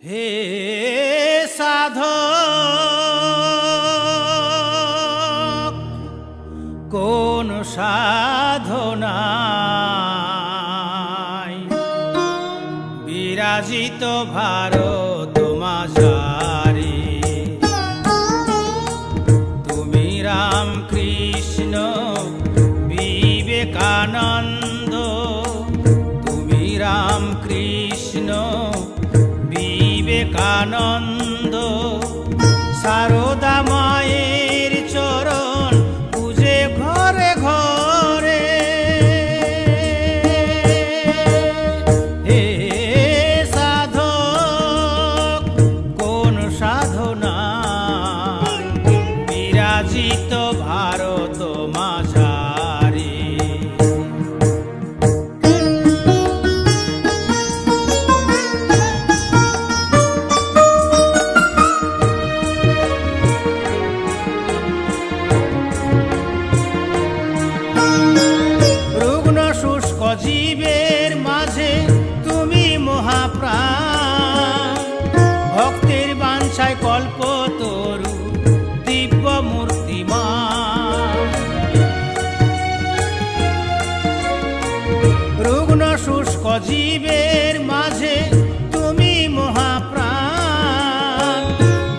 হে সাধক কোন সাধনায় বিরাজিত ভারত মাঝারে তুমি রাম কৃষ্ণ বিবেকানন্দ তুমি রাম কৃষ্ণ বিবেকানন্দ সারদা মায়ের চরণ পূজে ঘরে ঘরে হে সাধক কোন সাধনায় বিরাজিত ভারত মাঝারে জীবের মাঝে তুমি মহাপ্রাণ ভক্তের বাঞ্ছায় কল্পতরু দিব্য মূর্তিমান রুগ্ন শুষ্ক জীবের মাঝে তুমি মহাপ্রাণ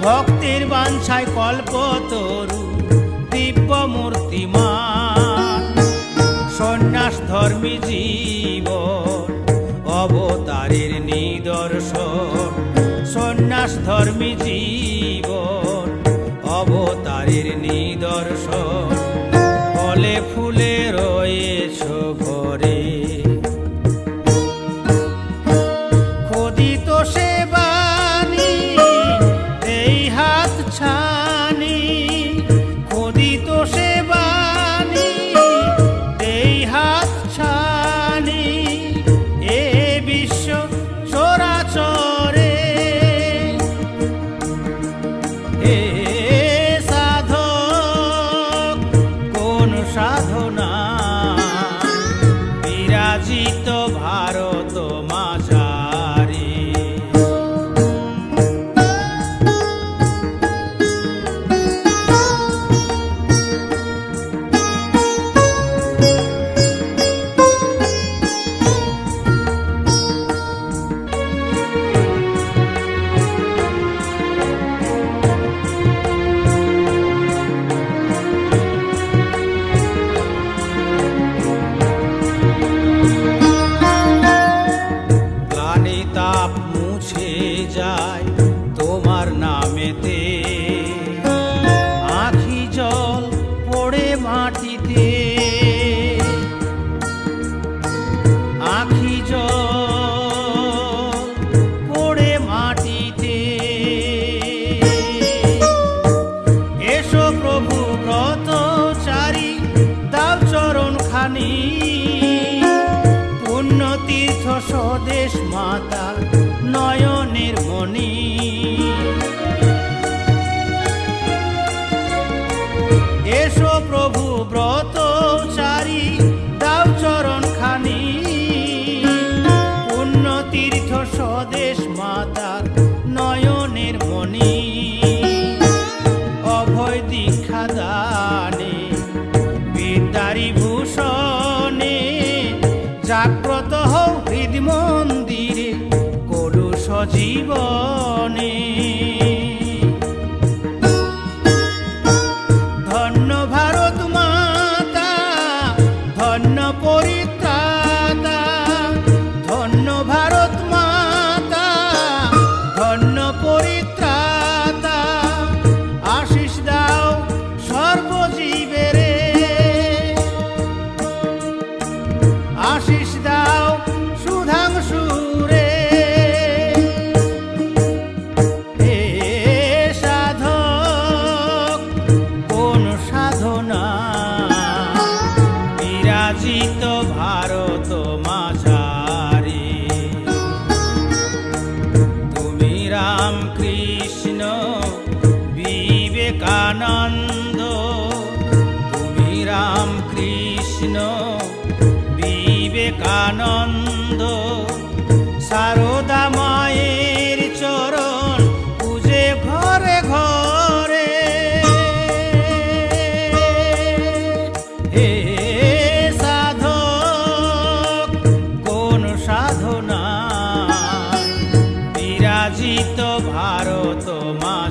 ভক্তের বাঞ্ছায় কল্পতরু দিব্য মূর্তিমান সন্ন্যাস ধর্মী জীবন অবতারের নিদর্শন সন্ন্যাস ধর্মী জীবন অবতারের নিদর্শন ফলে ফুলে রয়েছ ভরে খোদিত সে বাণী এই হাত ছানি খোদিত সে বাণী হাত ছানি এ বিশ্ব চরাচরে হে সাধক কোন সাধনা বিরাজিত ভারত মাঝারে যায় তোমার নামেতে আখি জল পড়ে মাটিতে আখি জল পড়ে মাটিতে এসো প্রভু ব্রতচারী দাও চরণ খানি পুণ্য তীর্থ স্বদেশ মাতা নয়নের মণি এসো প্রভু ব্রতচারী দাও চরণ খানি পুণ্য তীর্থ স্বদেশ মাতার নয়নের মণি অভয় দীক্ষা দানে বিদ্যারি ভূষণে জাগ্রত হও হৃদ মন্দিরে জীবনে ধন্য ভারত মাতা ধন্য পরিত্রাতা ধন্য ভারত মাতা ধন্য পরিত্রাতা আশিস দাও সর্বজীবেরে আশিস দাও সুধাংশুরে বিরাজিত ভারত মাঝারে তুমি রাম কৃষ্ণ বিবেকানন্দ তুমি রাম কৃষ্ণ বিবেকানন্দ সারদা মায়ের চরণ মাঝারি।